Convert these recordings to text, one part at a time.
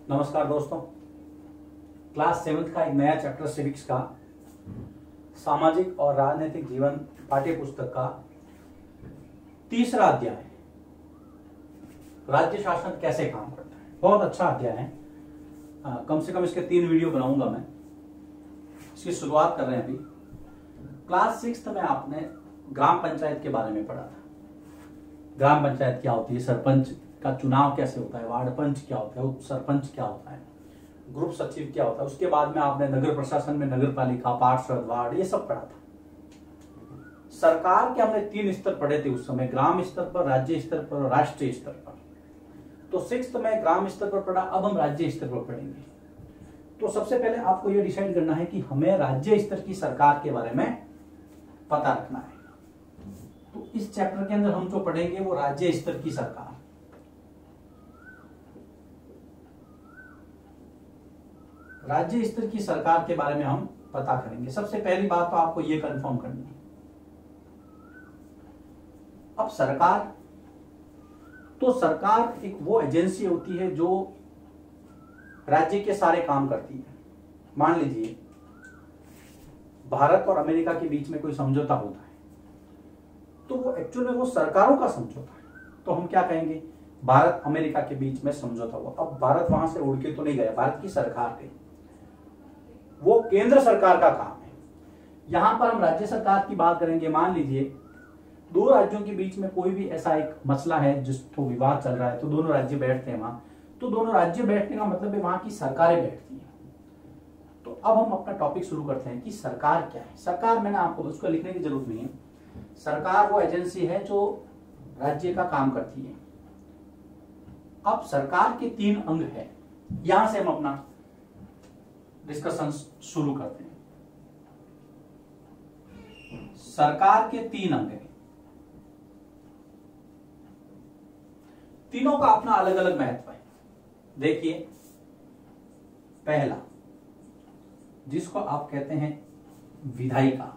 नमस्कार दोस्तों, class 7th का एक नया चैप्टर सिविक्स का सामाजिक और राजनीतिक जीवन पाठ्य पुस्तक का तीसरा अध्याय राज्य शासन कैसे काम करता है। बहुत अच्छा अध्याय है। कम से कम इसके 3 वीडियो बनाऊंगा मैं। इसकी शुरुआत कर रहे हैं अभी। क्लास 6th में आपने ग्राम पंचायत के बारे में पढ़ा था। ग्राम पंचायत क्या होती है, सरपंच का चुनाव कैसे होता है, वार्ड पंच क्या होता है, उप सरपंच क्या होता है, ग्रुप सचिव क्या होता है। उसके बाद में आपने नगर प्रशासन में नगर पालिका, पार्षद, वार्ड, ये सब पढ़ा था। सरकार के हमने 3 स्तर पढ़े थे उस समय, ग्राम स्तर पर, राज्य स्तर पर और राष्ट्रीय स्तर पर। तो 6th में ग्राम स्तर पर पढ़ा, अब हम राज्य स्तर पर पढ़ेंगे। तो सबसे पहले आपको यह डिसाइड करना है कि हमें राज्य स्तर की सरकार के बारे में पता रखना है। तो इस चैप्टर के अंदर हम जो पढ़ेंगे वो राज्य स्तर की सरकार, राज्य स्तर की सरकार के बारे में हम पता करेंगे। सबसे पहली बात तो आपको यह कंफर्म करनी है, अब सरकार एक वो एजेंसी होती है जो राज्य के सारे काम करती है। मान लीजिए भारत और अमेरिका के बीच में कोई समझौता होता है तो वो एक्चुअल में वो सरकारों का समझौता है। तो हम क्या कहेंगे, भारत अमेरिका के बीच में समझौता हुआ। अब भारत वहां से उड़ के तो नहीं गया, भारत की सरकार गई, वो केंद्र सरकार का काम है। यहां पर हम राज्य सरकार की बात करेंगे। मान लीजिए 2 राज्यों के बीच में कोई भी ऐसा एक मसला है जिसको विवाद चल रहा है, तो दोनों राज्य बैठते हैं वहां। तो दोनों राज्य बैठने का मतलब है वहां की सरकारें बैठती हैं। तो अब हम अपना टॉपिक शुरू करते हैं कि सरकार क्या है। सरकार, मैंने आपको उसको लिखने की जरूरत नहीं है। सरकार वो एजेंसी है जो राज्य का काम करती है। अब सरकार के 3 अंग है, यहां से हम अपना डिस्कशन शुरू करते हैं। सरकार के 3 अंग हैं, तीनों का अपना अलग अलग महत्व है। देखिए, पहला जिसको आप कहते हैं विधायिका,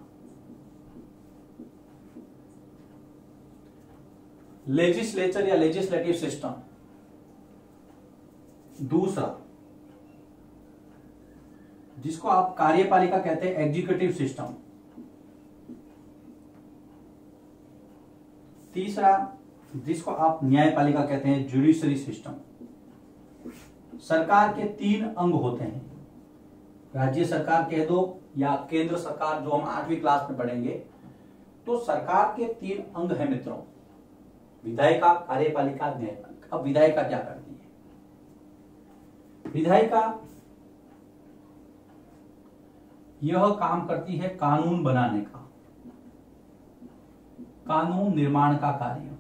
लेजिस्लेचर या लेजिस्लेटिव सिस्टम। दूसरा जिसको आप कार्यपालिका कहते हैं, एग्जीक्यूटिव सिस्टम। तीसरा जिसको आप न्यायपालिका कहते हैं, जुडिशरी सिस्टम। सरकार के 3 अंग होते हैं, राज्य सरकार कह दो या केंद्र सरकार, जो हम 8वीं क्लास में पढ़ेंगे। तो सरकार के 3 अंग हैं मित्रों, विधायिका, कार्यपालिका, न्यायपालिका। अब विधायिका क्या करती है? विधायिका यह काम करती है कानून बनाने का, कानून निर्माण का कार्य।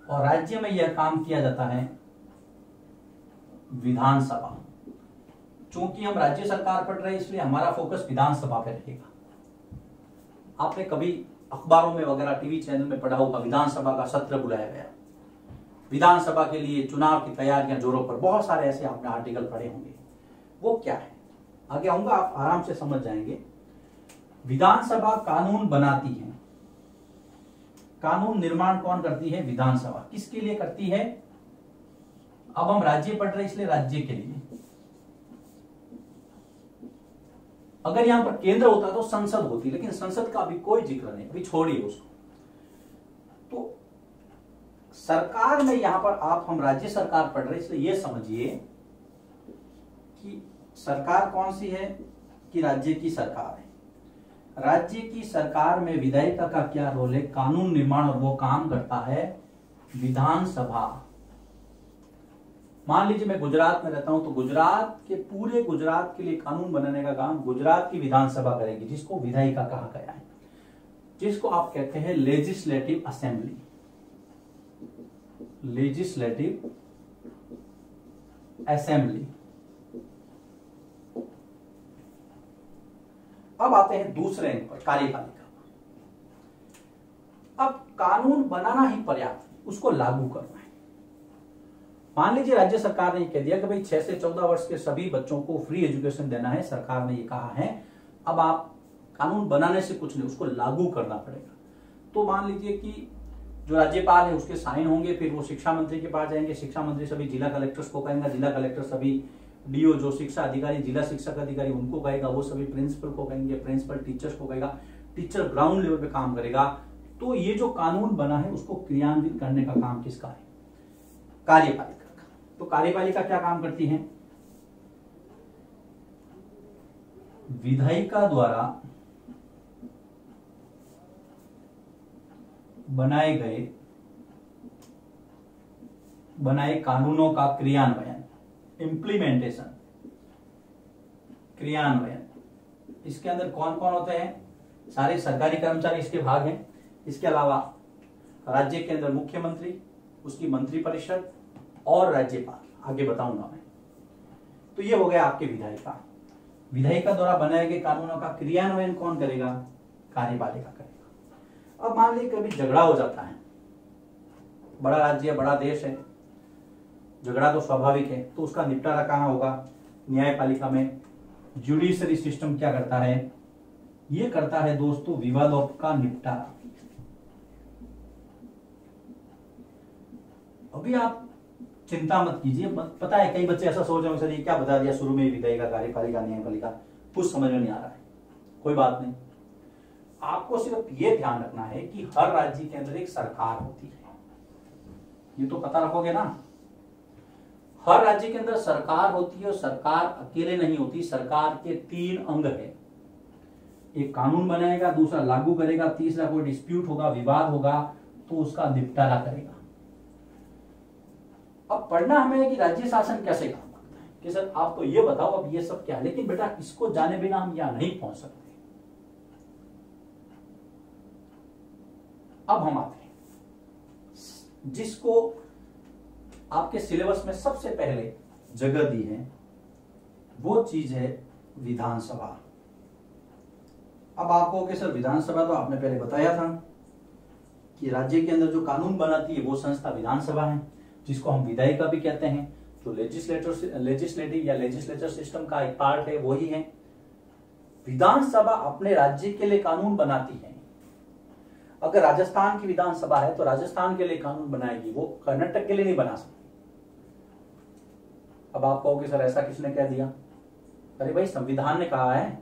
और राज्य में यह काम किया जाता है विधानसभा। चूंकि हम राज्य सरकार पढ़ रहे हैं इसलिए हमारा फोकस विधानसभा पे रहेगा। आपने कभी अखबारों में वगैरह, टीवी चैनल में पढ़ा होगा, विधानसभा का सत्र बुलाया गया, विधानसभा के लिए चुनाव की तैयारियां जोरों पर। बहुत सारे ऐसे आपने आर्टिकल पढ़े होंगे। वो क्या है, आगे आऊंगा, आप आराम से समझ जाएंगे। विधानसभा कानून बनाती है, कानून निर्माण कौन करती है? विधानसभा। किसके लिए करती है? अब हम राज्य पढ़ रहे हैं इसलिए राज्य के लिए। अगर यहां पर केंद्र होता तो संसद होती, लेकिन संसद का अभी कोई जिक्र नहीं, अभी छोड़िए उसको। तो सरकार में यहां पर हम राज्य सरकार पढ़ रहे हैं इसलिए यह समझिए कि सरकार कौन सी है, कि राज्य की सरकार है। राज्य की सरकार में विधायिका का क्या रोल है? कानून निर्माण, और वो काम करता है विधानसभा। मान लीजिए मैं गुजरात में रहता हूं, तो पूरे गुजरात के लिए कानून बनाने का काम गुजरात की विधानसभा करेगी, जिसको विधायिका कहा गया है, जिसको आप कहते हैं लेजिस्लेटिव असेंबली। Legislative assembly. अब आते हैं दूसरे अंग पर, कार्यपालिका। अब कानून बनाना ही पर्याप्त है, उसको लागू करना है। मान लीजिए राज्य सरकार ने कह दिया कि भाई 6 से 14 वर्ष के सभी बच्चों को फ्री एजुकेशन देना है, सरकार ने ये कहा है। अब आप कानून बनाने से कुछ नहीं, उसको लागू करना पड़ेगा। तो मान लीजिए कि जो राज्यपाल है उसके साइन होंगे, फिर वो शिक्षा मंत्री के पास जाएंगे, शिक्षा मंत्री सभी जिला कलेक्टर्स को कहेंगे, जिला कलेक्टर सभी डीओ जो शिक्षा अधिकारी, जिला शिक्षक अधिकारी उनको कहेगा, वो सभी प्रिंसिपल को कहेंगे, प्रिंसिपल टीचर्स को कहेगा, टीचर ग्राउंड लेवल पे काम करेगा। तो ये जो कानून बना है उसको क्रियान्वित करने का काम किसका है? कार्यपालिका का। तो कार्यपालिका क्या काम करती है? विधायिका द्वारा बनाए कानूनों का क्रियान्वयन, इंप्लीमेंटेशन, क्रियान्वयन। इसके अंदर कौन कौन होते हैं? सारे सरकारी कर्मचारी इसके भाग हैं। इसके अलावा राज्य के अंदर मुख्यमंत्री, उसकी मंत्रिपरिषद और राज्यपाल, आगे बताऊंगा मैं। तो ये हो गया आपके विधायिका। विधायिका द्वारा बनाए गए कानूनों का क्रियान्वयन कौन करेगा? कार्यपालिका करेगा। अब मान लीजिए कभी झगड़ा हो जाता है, बड़ा राज्य है, बड़ा देश है, झगड़ा तो स्वाभाविक है, तो उसका निपटारा कहाँ होगा? न्यायपालिका में। जुडिशरी सिस्टम क्या करता है? ये करता है दोस्तों विवादों का निपटारा। अभी आप चिंता मत कीजिए, पता है कई बच्चे ऐसा सोच रहे हैं सर ये क्या बता दिया शुरू में, विधायिका, कार्यपालिका, न्यायपालिका, कुछ समझ में नहीं आ रहा है। कोई बात नहीं, आपको सिर्फ ये ध्यान रखना है कि हर राज्य के अंदर एक सरकार होती है, ये तो पता रखोगे ना। हर राज्य के अंदर सरकार होती है और सरकार अकेले नहीं होती, सरकार के 3 अंग है। एक कानून बनाएगा, दूसरा लागू करेगा, तीसरा कोई डिस्प्यूट होगा, विवाद होगा तो उसका निपटारा करेगा। अब पढ़ना हमें है कि राज्य शासन कैसे काम करता है, कि सर आप तो ये बताओ अब ये सब क्या है, लेकिन बेटा इसको जाने बिना हम यहां नहीं पहुंच सकते। अब हम आते हैं जिसको आपके सिलेबस में सबसे पहले जगह दी है, वो चीज है विधानसभा। अब आपको कि सर विधानसभा तो आपने पहले बताया था कि राज्य के अंदर जो कानून बनाती है वो संस्था विधानसभा है, जिसको हम विधायिका भी कहते हैं। जो लेजिस्लेटिव या लेजिस्लेचर सिस्टम का एक पार्ट है वही है। विधानसभा अपने राज्य के लिए कानून बनाती है। अगर राजस्थान की विधानसभा है तो राजस्थान के लिए कानून बनाएगी, वो कर्नाटक के लिए नहीं बना सकती। अब आप कहोगे सर ऐसा किसने कह दिया? अरे भाई संविधान ने कहा है,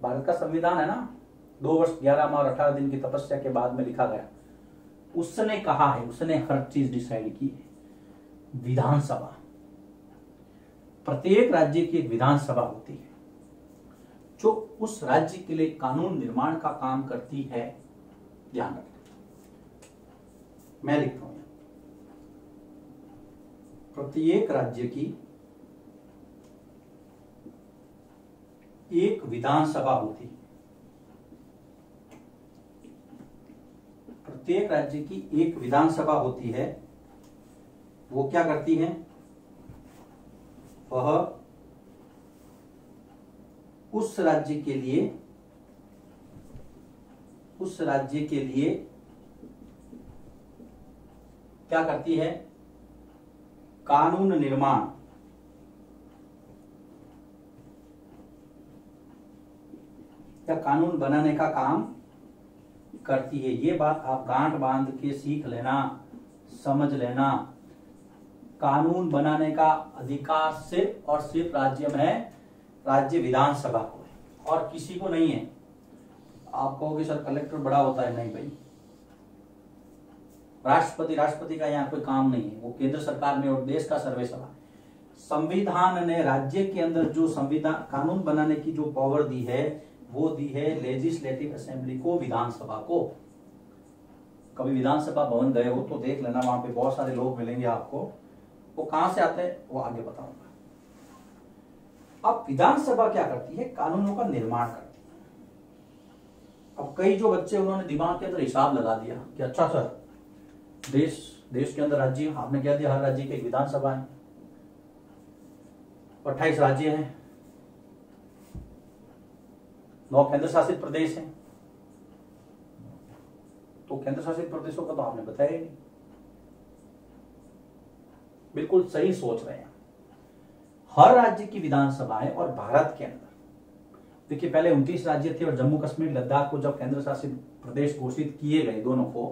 भारत का संविधान है ना, 2 वर्ष 11 माह और 18 दिन की तपस्या के बाद में लिखा गया, उसने कहा है, उसने हर चीज डिसाइड की है। विधानसभा, प्रत्येक राज्य की एक विधानसभा होती है जो उस राज्य के लिए कानून निर्माण का काम करती है। ध्यान रखना, मैं लिखता हूं, प्रत्येक राज्य की एक विधानसभा होती है। प्रत्येक राज्य की एक विधानसभा होती है। वो क्या करती है? वह उस राज्य के लिए क्या करती है? कानून निर्माण, या कानून बनाने का काम करती है। ये बात आप गांठ बांध के सीख लेना, समझ लेना। कानून बनाने का अधिकार सिर्फ और सिर्फ राज्य में है, राज्य विधानसभा को है और किसी को नहीं है। आप कहोगे सर कलेक्टर बड़ा होता है, नहीं भाई, राष्ट्रपति का यहाँ कोई काम नहीं है, वो केंद्र सरकार में और देश का सर्वेसभा। संविधान ने राज्य के अंदर जो संविधान कानून बनाने की जो पावर दी है वो दी है लेजिस्लेटिव असेंबली को, विधानसभा को। कभी विधानसभा भवन गए हो तो देख लेना, वहां पे बहुत सारे लोग मिलेंगे आपको। वो कहां से आते हैं वो आगे बताऊंगा। अब विधानसभा क्या करती है? कानूनों का निर्माण करती है। अब कई जो बच्चे उन्होंने दिमाग के अंदर हिसाब लगा दिया कि अच्छा सर देश के अंदर राज्य, आपने क्या दिया, हर राज्य की एक विधानसभा है, 28 राज्य हैं, 9 केंद्र शासित प्रदेश हैं। तो केंद्र शासित प्रदेशों का तो आपने बताया ही नहीं। बिल्कुल सही सोच रहे हैं। हर राज्य की विधानसभा है और भारत के अंदर देखिए पहले 29 राज्य थे और जम्मू कश्मीर लद्दाख को जब केंद्र शासित प्रदेश घोषित किए गए दोनों को,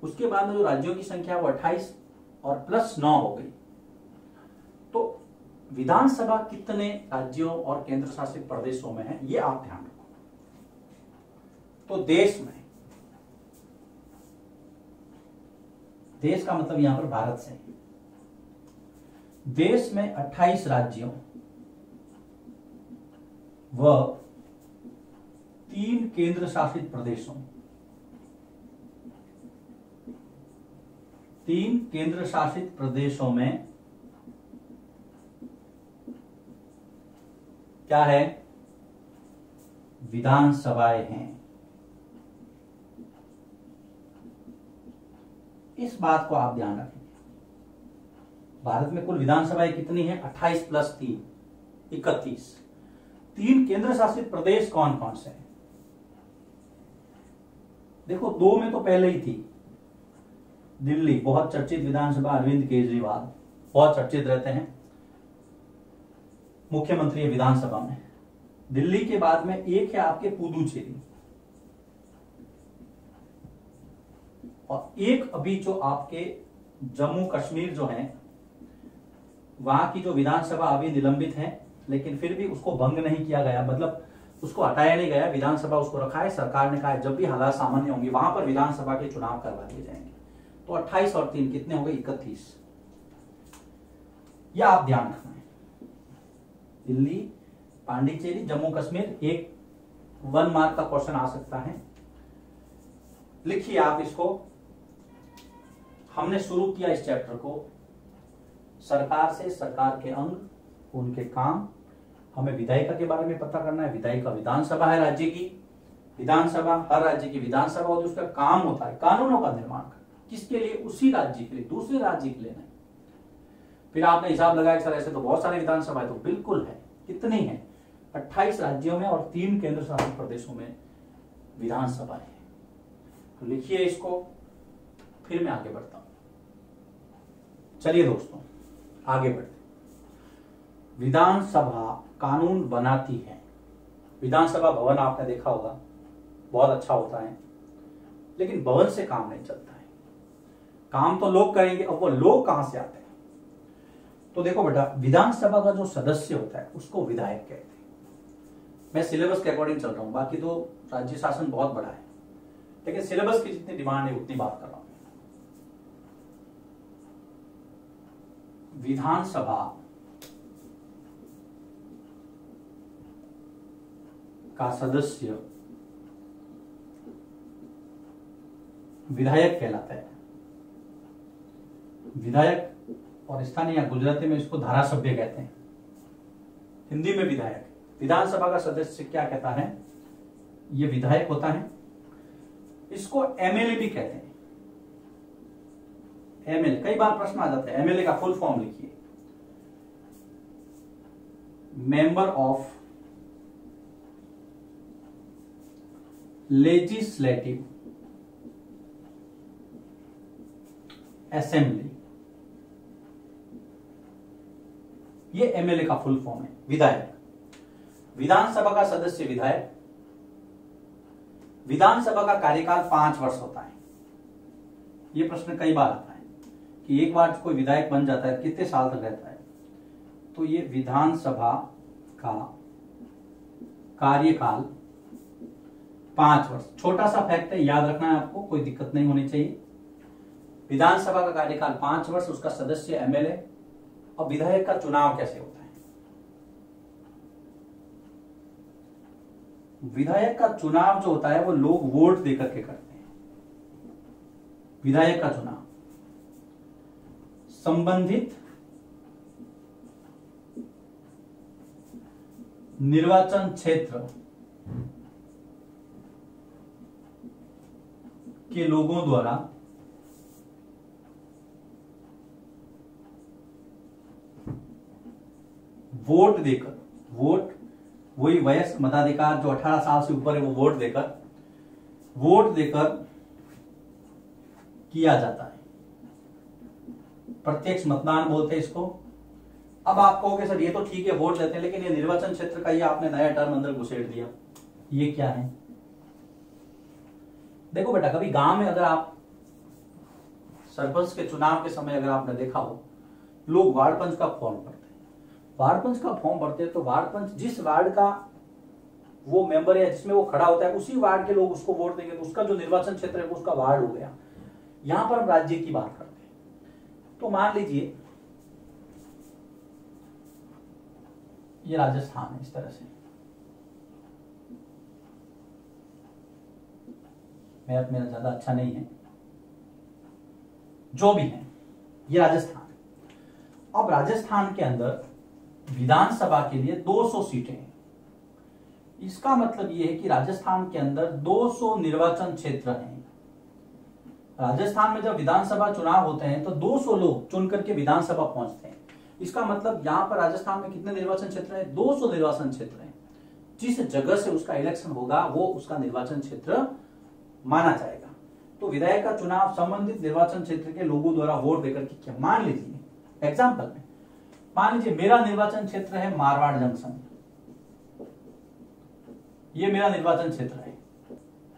उसके बाद में जो राज्यों की संख्या वो 28 और प्लस 9 हो गई। तो विधानसभा कितने राज्यों और केंद्र शासित प्रदेशों में है, ये आप ध्यान रखो। तो देश में, देश का मतलब यहां पर भारत से, देश में 28 राज्यों व 3 केंद्र शासित प्रदेशों, 3 केंद्र शासित प्रदेशों में क्या है, विधानसभाएं हैं। इस बात को आप ध्यान रखेंगे। भारत में कुल विधानसभाएं कितनी है, 28 प्लस 3 31। 3 केंद्र शासित प्रदेश कौन कौन से हैं? देखो 2 में तो पहले ही थी, दिल्ली, बहुत चर्चित विधानसभा, अरविंद केजरीवाल बहुत चर्चित रहते हैं, मुख्यमंत्री है विधानसभा में। दिल्ली के बाद में एक है आपके पुदुचेरी, और एक अभी जो आपके जम्मू कश्मीर जो है, वहां की जो विधानसभा अभी निलंबित है, लेकिन फिर भी उसको भंग नहीं किया गया, मतलब उसको हटाया नहीं गया, विधानसभा उसको रखा है। सरकार ने कहा है जब भी हालात सामान्य होंगे वहां पर विधानसभा के चुनाव करवा दिए जाएंगे। तो 28 और 3 कितने हो गए, 31। यह आप ध्यान रखना है। दिल्ली, पांडिचेरी, जम्मू कश्मीर, एक 1 मार्क का क्वेश्चन आ सकता है। लिखिए आप इसको। हमने शुरू किया इस चैप्टर को सरकार से, सरकार के अंग, उनके काम। हमें विधायिका के बारे में पता करना है। विधायिका विधानसभा है राज्य की, विधानसभा हर राज्य की विधानसभा होती है, उसका काम होता है कानूनों का निर्माण करना। किसके लिए, उसी राज्य के लिए, दूसरे राज्य के लिए नहीं। फिर आपने हिसाब लगाया सर ऐसे तो बहुत सारे विधानसभा है, तो बिल्कुल है। कितनी है, 28 राज्यों में और 3 केंद्र शासित प्रदेशों में विधानसभा है। तो लिखिए इसको, फिर मैं आगे बढ़ता हूं। चलिए दोस्तों आगे बढ़ते। विधानसभा कानून बनाती है। विधानसभा भवन आपने देखा होगा, बहुत अच्छा होता है, लेकिन भवन से काम नहीं चलता है। काम तो लोग करेंगे, अब वो लोग कहां से आते हैं? तो देखो बेटा, विधानसभा का जो सदस्य होता है उसको विधायक कहते हैं। मैं सिलेबस के अकॉर्डिंग चल रहा हूं, बाकी तो राज्य शासन बहुत बड़ा है, लेकिन सिलेबस की जितनी डिमांड है उतनी बात कर रहा हूं। विधानसभा का सदस्य विधायक कहलाता है। विधायक, और स्थानीय या गुजराती में इसको धारासभ्य कहते हैं, हिंदी में विधायक। विधानसभा का सदस्य क्या कहता है, ये विधायक होता है। इसको एमएलए भी कहते हैं। एमएलए, कई बार प्रश्न आ जाता है, एमएलए का फुल फॉर्म लिखिए, मेंबर ऑफ लेजिस्लेटिव असेंबली, ये एमएलए का फुल फॉर्म है, विधायक। विधानसभा का सदस्य विधायक। विधानसभा का कार्यकाल 5 वर्ष होता है। ये प्रश्न कई बार आता है कि एक बार कोई विधायक बन जाता है कितने साल तक रहता है? तो ये विधानसभा का कार्यकाल 5 वर्ष। छोटा सा फैक्ट है, याद रखना है आपको, कोई दिक्कत नहीं होनी चाहिए। विधानसभा का कार्यकाल 5 वर्ष, उसका सदस्य एमएलए। और विधायक का चुनाव कैसे होता है? विधायक का चुनाव जो होता है वो लोग वोट देकर के करते हैं। विधायक का चुनाव संबंधित निर्वाचन क्षेत्र के लोगों द्वारा वोट देकर, वोट वही वयस्क मताधिकार जो 18 साल से ऊपर है, वो वोट देकर किया जाता है। प्रत्यक्ष मतदान बोलते हैं इसको। अब आप कहोगे सर ये तो ठीक है वोट देते हैं, लेकिन ये निर्वाचन क्षेत्र का ये आपने नया टर्म अंदर घुसेड़ दिया, ये क्या है? देखो बेटा, कभी गांव में अगर आप सरपंच के चुनाव के समय अगर आपने देखा हो, लोग वार्ड पंच का फॉर्म भरते हैं। वार्ड पंच का फॉर्म भरते हैं तो वार्ड पंच जिस वार्ड का वो मेंबर है जिसमें वो खड़ा होता है, उसी वार्ड के लोग उसको वोट देंगे, तो उसका जो निर्वाचन क्षेत्र है वो उसका वार्ड हो गया। यहां पर हम राज्य की बात करते हैं। तो मान लीजिए ये राजस्थान है, इस तरह से मैप मेरा ज्यादा अच्छा नहीं है, जो भी है ये राजस्थान है। अब राजस्थान के अंदर विधानसभा के लिए 200 सीटें हैं। इसका मतलब यह है कि राजस्थान के अंदर 200 निर्वाचन क्षेत्र हैं। राजस्थान में जब विधानसभा चुनाव होते हैं तो 200 लोग चुन करके विधानसभा पहुंचते हैं। इसका मतलब यहां पर राजस्थान में कितने निर्वाचन क्षेत्र हैं? 200 निर्वाचन क्षेत्र हैं। जिस जगह से उसका इलेक्शन होगा वो उसका निर्वाचन क्षेत्र माना जाएगा। तो विधायक का चुनाव संबंधित निर्वाचन क्षेत्र के लोगों द्वारा वोट देकर के किया। मान लीजिए एग्जाम्पल में, मान लीजिए मेरा निर्वाचन क्षेत्र है मारवाड़ जंक्शन, ये मेरा निर्वाचन क्षेत्र है।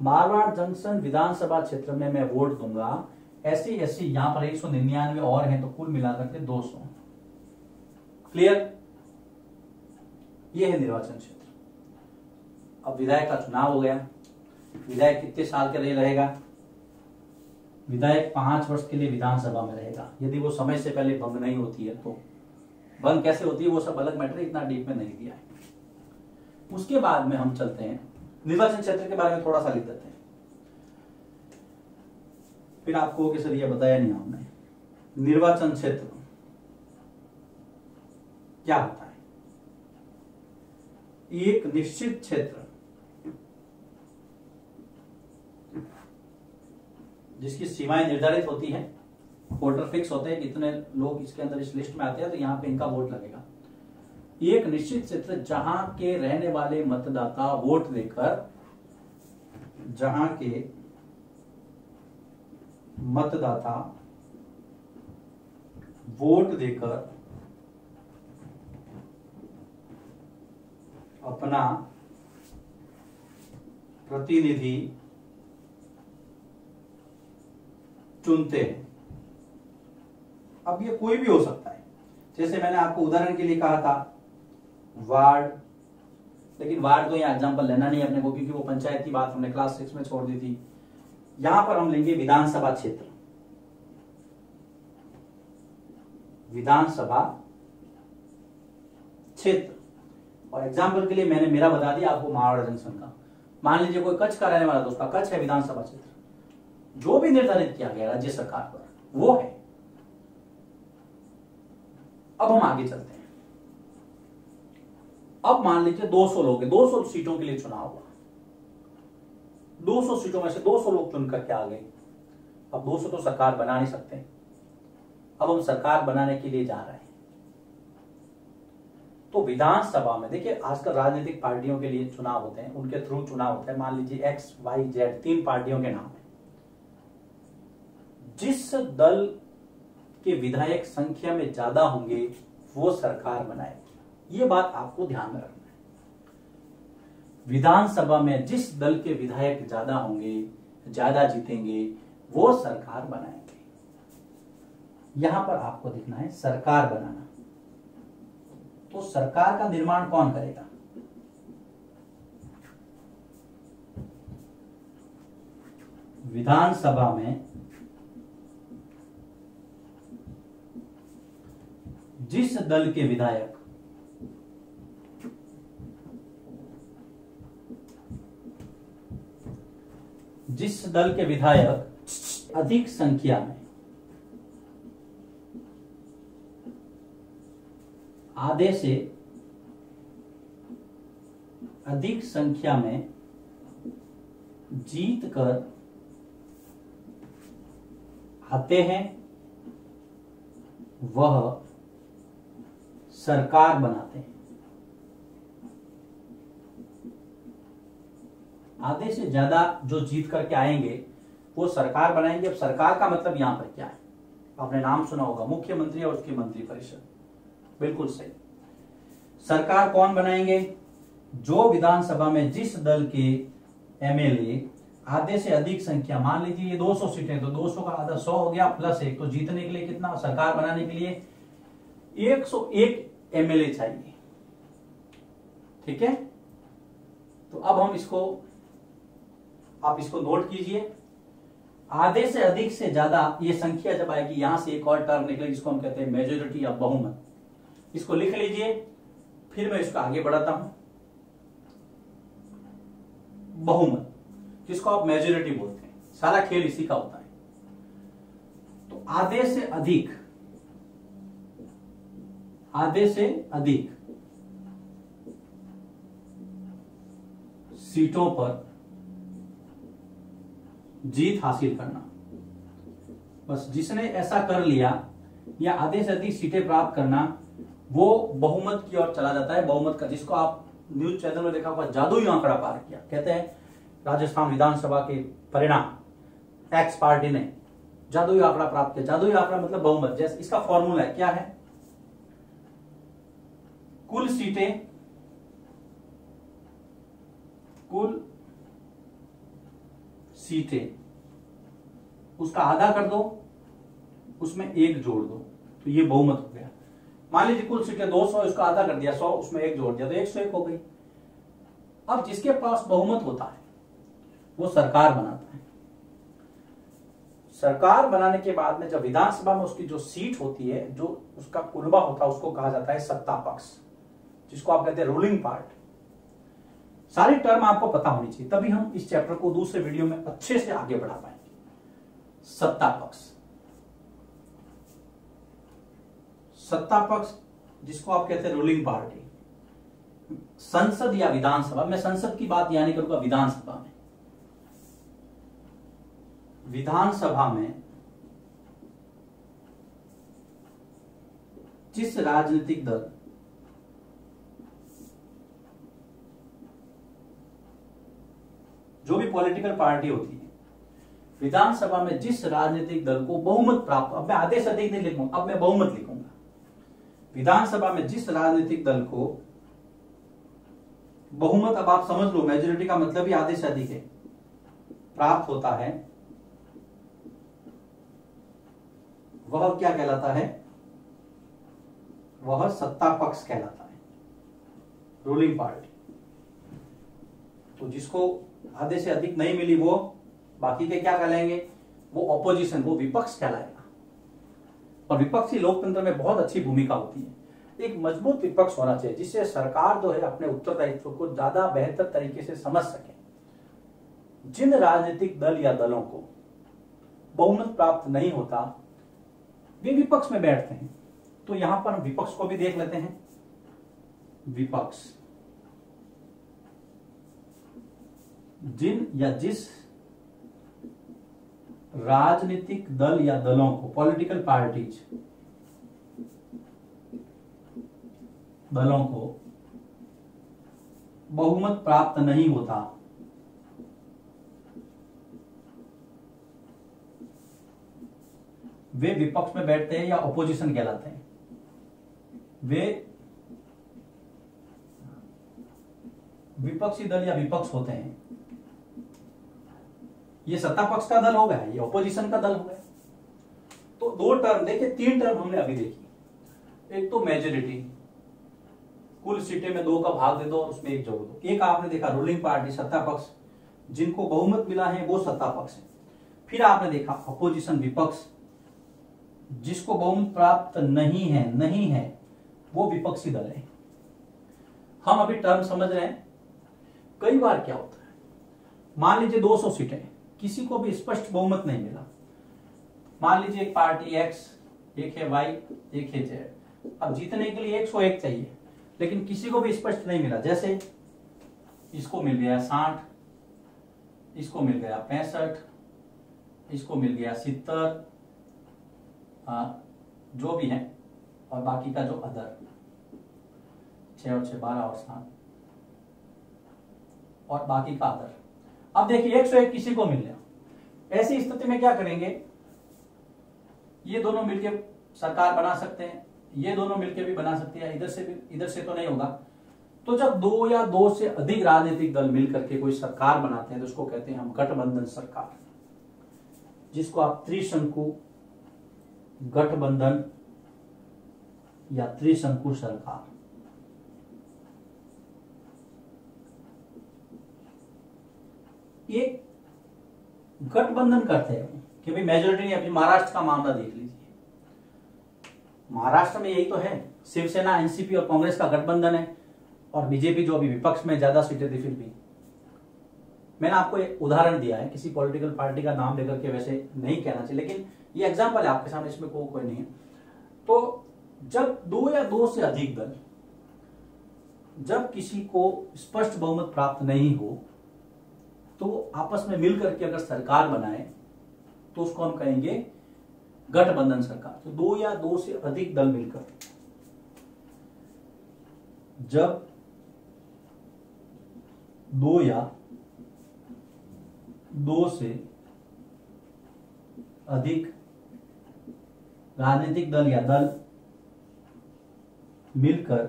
मारवाड़ जंक्शन विधानसभा क्षेत्र में मैं वोट दूंगा। ऐसी यहां पर 199 और हैं, तो कुल मिलाकर के 200। क्लियर? ये है निर्वाचन क्षेत्र। अब विधायक का चुनाव हो गया। विधायक कितने साल के लिए रहेगा? विधायक 5 वर्ष के लिए विधानसभा में रहेगा, यदि वो समय से पहले भंग नहीं होती है तो। भंग कैसे होती है वो सब अलग मैटर, इतना डीप में नहीं दिया है। उसके बाद में हम चलते हैं निर्वाचन क्षेत्र के बारे में थोड़ा सा लिख देते हैं, फिर आपको कि सर ये बताया नहीं हमने। निर्वाचन क्षेत्र क्या होता है? एक निश्चित क्षेत्र जिसकी सीमाएं निर्धारित होती हैं, वोटर फिक्स होते हैं, कितने लोग इसके अंदर इस लिस्ट में आते हैं तो यहां पे इनका वोट लगेगा। एक निश्चित क्षेत्र जहां के रहने वाले मतदाता वोट देकर, जहां के मतदाता वोट देकर अपना प्रतिनिधि चुनते हैं। अब ये कोई भी हो सकता है, जैसे मैंने आपको उदाहरण के लिए कहा था वार्ड, लेकिन वार्ड तो यहाँ एग्जांपल लेना नहीं अपने को, क्योंकि वो पंचायत की बात हमने क्लास 6 में छोड़ दी थी। यहां पर हम लेंगे विधानसभा क्षेत्र। विधानसभा क्षेत्र, और एग्जांपल के लिए मैंने मेरा बता दिया आपको मारवाड़ जंक्शन का। मान लीजिए कोई कच्छ का रहने वाला तो उसका कच्छ है विधानसभा क्षेत्र। जो भी निर्धारित किया गया राज्य सरकार पर वो है। अब हम आगे चलते हैं। अब मान लीजिए 200 लोग हैं, 200 सीटों के लिए चुनाव हुआ। 200 सीटों में से 200 लोग चुन करके आ गए। अब 200 तो सरकार बना नहीं सकते। अब हम सरकार बनाने के लिए जा रहे हैं। तो विधानसभा में देखिए आजकल राजनीतिक पार्टियों के लिए चुनाव होते हैं, उनके थ्रू चुनाव होता है। मान लीजिए X, Y, Z 3 पार्टियों के नाम है। जिस दल के विधायक संख्या में ज्यादा होंगे वो सरकार बनाएगी। ये बात आपको ध्यान में रखना है। विधानसभा में जिस दल के विधायक ज्यादा होंगे, ज्यादा जीतेंगे, वो सरकार बनाएंगे। यहां पर आपको दिखना है सरकार बनाना। तो सरकार का निर्माण कौन करेगा? विधानसभा में जिस दल के विधायक अधिक संख्या में आधे से अधिक संख्या में जीत कर आते हैं वह सरकार बनाते हैं। आधे से ज्यादा जो जीत करके आएंगे वो सरकार बनाएंगे। अब सरकार का मतलब यहां पर क्या है? आपने नाम सुना होगा, मुख्यमंत्री और उसकी मंत्रिपरिषद। बिल्कुल सही। सरकार कौन बनाएंगे? जो विधानसभा में जिस दल के एमएलए आधे से अधिक संख्या, मान लीजिए ये 200 सीटें, तो 200 का आधा 100 हो गया प्लस 1, तो जीतने के लिए कितना, सरकार बनाने के लिए 101 एमएलए चाहिए। ठीक है, तो अब हम इसको, आप इसको नोट कीजिए। आधे से अधिक से ज्यादा ये संख्या जब आएगी, यहां से एक और टर्म निकलेगी जिसको हम कहते हैं मेजोरिटी या बहुमत। इसको लिख लीजिए, फिर मैं इसको आगे बढ़ाता हूं। बहुमत, जिसको आप मेजोरिटी बोलते हैं, सारा खेल इसी का होता है। तो आधे से अधिक, आधे से अधिक सीटों पर जीत हासिल करना। बस जिसने ऐसा कर लिया या आधे से अधिक सीटें प्राप्त करना, वो बहुमत की ओर चला जाता है। बहुमत का, जिसको आप न्यूज चैनल में देखा होगा, जादुई आंकड़ा पार किया। कहते हैं राजस्थान विधानसभा के परिणाम एक्स पार्टी ने जादुई आंकड़ा प्राप्त किया। जादुई आंकड़ा मतलब बहुमत। जैसे इसका फॉर्मूला है, क्या है, कुल सीटें, कुल सीटें उसका आधा कर दो, उसमें 1 जोड़ दो, तो ये बहुमत हो गया। मान लीजिए कुल सीटें 200, इसका आधा कर दिया 100, उसमें 1 जोड़ दिया, तो 101 हो गई। अब जिसके पास बहुमत होता है वो सरकार बनाता है। सरकार बनाने के बाद में जब विधानसभा में उसकी जो सीट होती है, जो उसका कुनबा होता है, उसको कहा जाता है सत्ता पक्ष, जिसको आप कहते हैं रूलिंग पार्ट। सारी टर्म आपको पता होनी चाहिए, तभी हम इस चैप्टर को दूसरे वीडियो में अच्छे से आगे बढ़ा पाएंगे। सत्ता पक्ष, सत्ता पक्ष जिसको आप कहते हैं रूलिंग पार्टी। संसद या विधानसभा, मैं संसद की बात यहां नहीं करूंगा, विधानसभा में, विधानसभा में जिस राजनीतिक दल जो भी पॉलिटिकल पार्टी होती है, विधानसभा में जिस राजनीतिक दल को बहुमत प्राप्त, अब मैं आधे से अधिक नहीं लिखूंगा, अब मैं बहुमत लिखूंगा। विधानसभा में जिस राजनीतिक दल को बहुमत, अब आप समझ लो मेजोरिटी का मतलब ही आधे से अधिक है, प्राप्त होता है, वह क्या कहलाता है, वह सत्ता पक्ष कहलाता है, रूलिंग पार्टी। तो जिसको आधे से अधिक नहीं मिली, वो बाकी के क्या कहलाएंगे, वो ऑपोजिशन, वो विपक्ष कहलाएगा। और विपक्षी लोकतंत्र में बहुत अच्छी भूमिका होती है। एक मजबूत विपक्ष होना चाहिए, जिससे सरकार जो है अपने उत्तरदायित्व को ज्यादा बेहतर तरीके से समझ सके। जिन राजनीतिक दल या दलों को बहुमत प्राप्त नहीं होता, वे विपक्ष में बैठते हैं। तो यहां पर हम विपक्ष को भी देख लेते हैं। विपक्ष, जिन या जिस राजनीतिक दल या दलों को, पॉलिटिकल पार्टीज, दलों को बहुमत प्राप्त नहीं होता, वे विपक्ष में बैठते हैं या ऑपोजिशन कहलाते हैं। वे विपक्षी दल या विपक्ष होते हैं। ये सत्ता पक्ष का दल हो गया, ये ऑपोजिशन का दल हो गया। तो 2 टर्म देखिए, 3 टर्म हमने अभी देखी। एक तो मेजोरिटी, कुल सीटें में 2 का भाग दे दो और उसमें 1 जोड़ दो। एक आपने देखा रूलिंग पार्टी, सत्ता पक्ष, जिनको बहुमत मिला है वो सत्ता पक्ष है। फिर आपने देखा अपोजिशन, विपक्ष, जिसको बहुमत प्राप्त नहीं है वो विपक्षी दल है। हम अभी टर्म समझ रहे हैं। कई बार क्या होता है, मान लीजिए 200 सीटें, किसी को भी स्पष्ट बहुमत नहीं मिला। मान लीजिए एक पार्टी एक्स, एक है वाई, एक है जेड। अब जीतने के लिए 101 चाहिए, लेकिन किसी को भी स्पष्ट नहीं मिला। जैसे इसको मिल गया 60, इसको मिल गया 65, इसको मिल गया 70, जो भी है, और बाकी का जो अदर 6 और 6 12 और 7 और बाकी का अदर। अब देखिए 101 किसी को मिल गया। ऐसी स्थिति में क्या करेंगे, ये दोनों मिलकर सरकार बना सकते हैं, ये दोनों मिलकर भी बना सकते हैं, इधर से भी, इधर से तो नहीं होगा। तो जब दो या दो से अधिक राजनीतिक दल मिलकर के कोई सरकार बनाते हैं तो उसको कहते हैं हम गठबंधन सरकार, जिसको आप त्रिशंकु गठबंधन या त्रिशंकु सरकार। एक गठबंधन करते हैं कि भाई मेजोरिटी नहीं। अभी महाराष्ट्र का मामला देख लीजिए, महाराष्ट्र में यही तो है, शिवसेना, एनसीपी और कांग्रेस का गठबंधन है, और बीजेपी जो अभी विपक्ष में ज्यादा सीटें थी फिर भी। मैंने आपको एक उदाहरण दिया है, किसी पॉलिटिकल पार्टी का नाम लेकर के वैसे नहीं कहना चाहिए, लेकिन ये एग्जांपल है आपके सामने, इसमें कोई नहीं है। तो जब दो या दो से अधिक दल, जब किसी को स्पष्ट बहुमत प्राप्त नहीं हो तो आपस में मिलकर के अगर सरकार बनाए तो उसको हम कहेंगे गठबंधन सरकार। तो दो या दो से अधिक दल मिलकर, जब दो या दो से अधिक राजनीतिक दल या दल मिलकर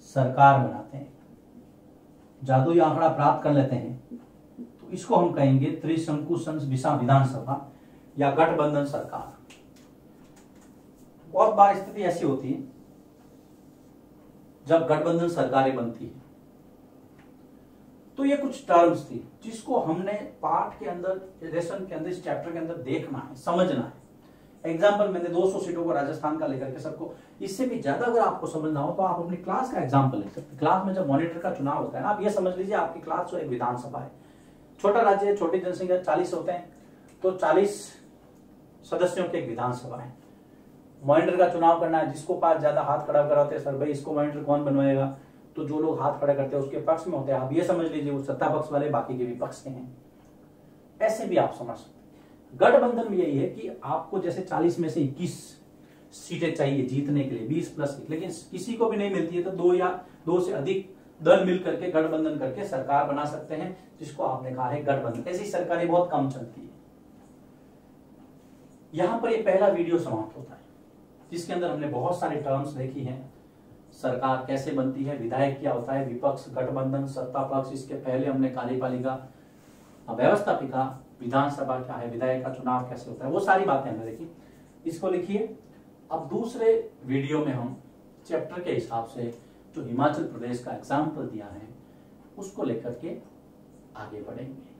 सरकार बनाते हैं, जादुई आंकड़ा प्राप्त कर लेते हैं, तो इसको हम कहेंगे त्रिशंकु विधानसभा या गठबंधन सरकार। बहुत बार स्थिति ऐसी होती है जब गठबंधन सरकारें बनती है, तो ये कुछ टर्म्स थी जिसको हमने पाठ के अंदर, लेसन के अंदर, इस चैप्टर के अंदर देखना है, समझना है। एग्जाम्पल मैंने 200 सीटों को राजस्थान का लेकर के सबको, इससे भी ज्यादा अगर आपको समझना हो तो आप अपनी क्लास का एग्जाम्पल ले सकते हैं। क्लास में जब मॉनिटर का चुनाव होता है ना, आप ये समझ लीजिए आपकी क्लास जो एक विधानसभा है, छोटा राज्य है, छोटी जनसंख्या 40 होते हैं, तो 40 सदस्यों की एक विधानसभा है। मॉनिटर का चुनाव करना है, जिसको पास ज्यादा हाथ खड़ा कराते हैं, सर भाई इसको मॉनिटर कौन बनवाएगा, तो जो लोग हाथ खड़े करते हैं उसके पक्ष में होते हैं। आप ये समझ लीजिए वो सत्ता पक्ष वाले, बाकी के विपक्ष के हैं। ऐसे भी आप समझ सकते हैं। गठबंधन में यही है कि आपको जैसे 40 में से 21 सीटें चाहिए जीतने के लिए, 20+1, लेकिन किसी को भी नहीं मिलती है तो दो या दो से अधिक दल मिल करके गठबंधन करके सरकार बना सकते हैं, जिसको आपने कहा है गठबंधन। ऐसी सरकारें बहुत कम चलती है। यहां पर ये पहला वीडियो समाप्त होता है, जिसके अंदर हमने बहुत सारे टर्म्स देखी हैं। सरकार कैसे बनती है, विधायक क्या होता है, विपक्ष, गठबंधन, सत्ता पक्ष, इसके पहले हमने कार्यपालिका, व्यवस्थापिका, विधानसभा क्या है, विधायक का चुनाव कैसे होता है, वो सारी बातें हमने देखी। इसको लिखिए। अब दूसरे वीडियो में हम चैप्टर के हिसाब से जो हिमाचल प्रदेश का एग्जाम्पल दिया है उसको लेकर के आगे बढ़ेंगे।